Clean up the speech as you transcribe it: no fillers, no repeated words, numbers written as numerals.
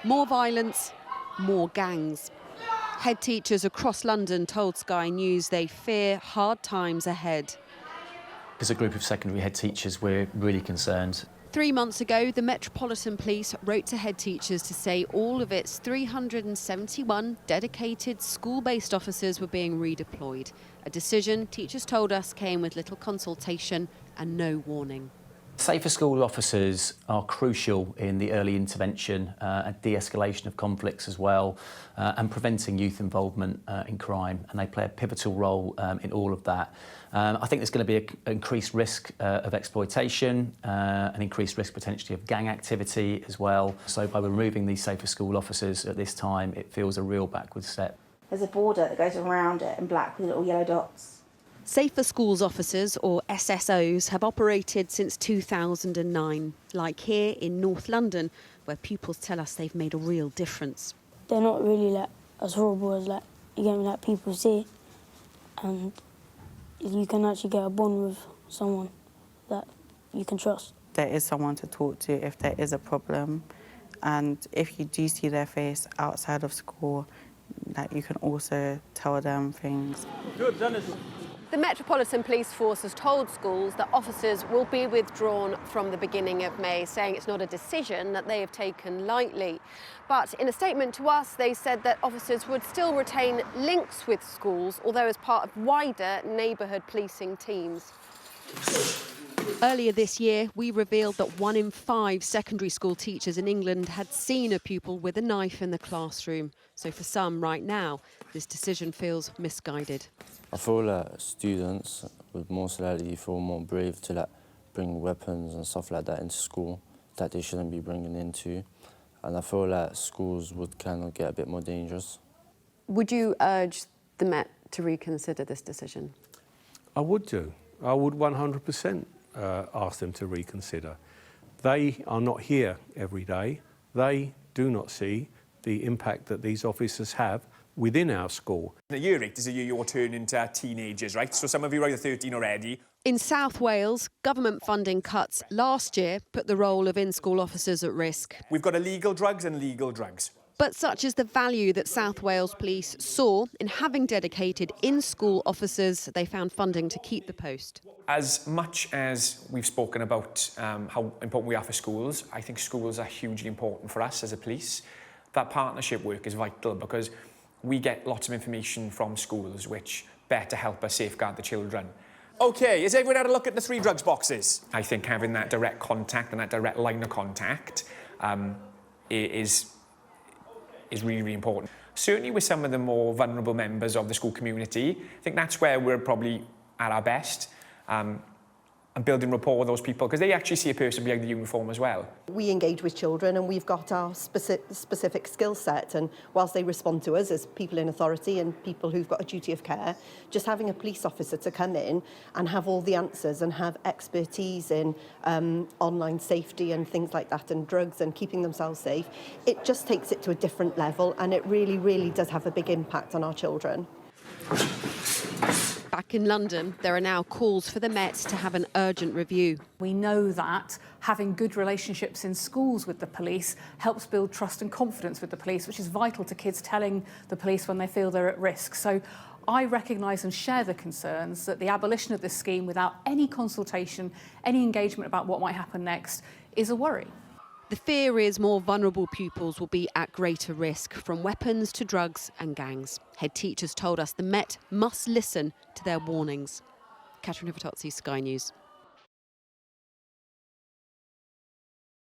More violence, more gangs. Head teachers across London told Sky News they fear hard times ahead. As a group of secondary head teachers, we're really concerned. 3 months ago, the Metropolitan Police wrote to head teachers to say all of its 371 dedicated school-based officers were being redeployed. A decision, teachers told us, came with little consultation and no warning. Safer school officers are crucial in the early intervention and de-escalation of conflicts as well, and preventing youth involvement in crime, and they play a pivotal role in all of that. I think there's going to be an increased risk of exploitation, an increased risk potentially of gang activity as well. So by removing these safer school officers at this time, it feels a real backward step. There's a border that goes around it in black with little yellow dots. Safer Schools Officers, or SSOs, have operated since 2009, like here in North London, where pupils tell us they've made a real difference. They're not really as horrible as people see, and you can actually get a bond with someone that you can trust. There is someone to talk to if there is a problem, and if you do see their face outside of school, that you can also tell them things. Good, Dennis. The Metropolitan Police Force has told schools that officers will be withdrawn from the beginning of May, saying it's not a decision that they have taken lightly. But in a statement to us, they said that officers would still retain links with schools, although as part of wider neighbourhood policing teams. Earlier this year, we revealed that 1 in 5 secondary school teachers in England had seen a pupil with a knife in the classroom. So for some right now, this decision feels misguided. I feel that students would most likely feel more brave to bring weapons and stuff like that into school that they shouldn't be bringing into. And I feel like schools would kind of get a bit more dangerous. Would you urge the Met to reconsider this decision? I would do. I would 100% ask them to reconsider. They are not here every day. They do not see the impact that these officers have within our school. The year 8 is a year you're turning into teenagers, right? So some of you are either 13 already. In South Wales, government funding cuts last year put the role of in-school officers at risk. We've got illegal drugs and legal drugs. But such is the value that South Wales Police saw in having dedicated in-school officers, they found funding to keep the post. As much as we've spoken about how important we are for schools, I think schools are hugely important for us as a police. That partnership work is vital because we get lots of information from schools which better help us safeguard the children. OK, has everyone had a look at the 3 drugs boxes? I think having that direct contact and that direct line of contact is really, really important. Certainly with some of the more vulnerable members of the school community, I think that's where we're probably at our best, and building rapport with those people, because they actually see a person behind the uniform as well. We engage with children and we've got our specific skill set, and whilst they respond to us as people in authority and people who've got a duty of care, just having a police officer to come in and have all the answers and have expertise in online safety and things like that, and drugs and keeping themselves safe, it just takes it to a different level, and it really, really does have a big impact on our children. Back in London, there are now calls for the Met to have an urgent review. We know that having good relationships in schools with the police helps build trust and confidence with the police, which is vital to kids telling the police when they feel they're at risk. So I recognise and share the concerns that the abolition of this scheme without any consultation, any engagement about what might happen next, is a worry. The fear is more vulnerable pupils will be at greater risk, from weapons to drugs and gangs. Head teachers told us the Met must listen to their warnings. Catherine Hivertozzi, Sky News.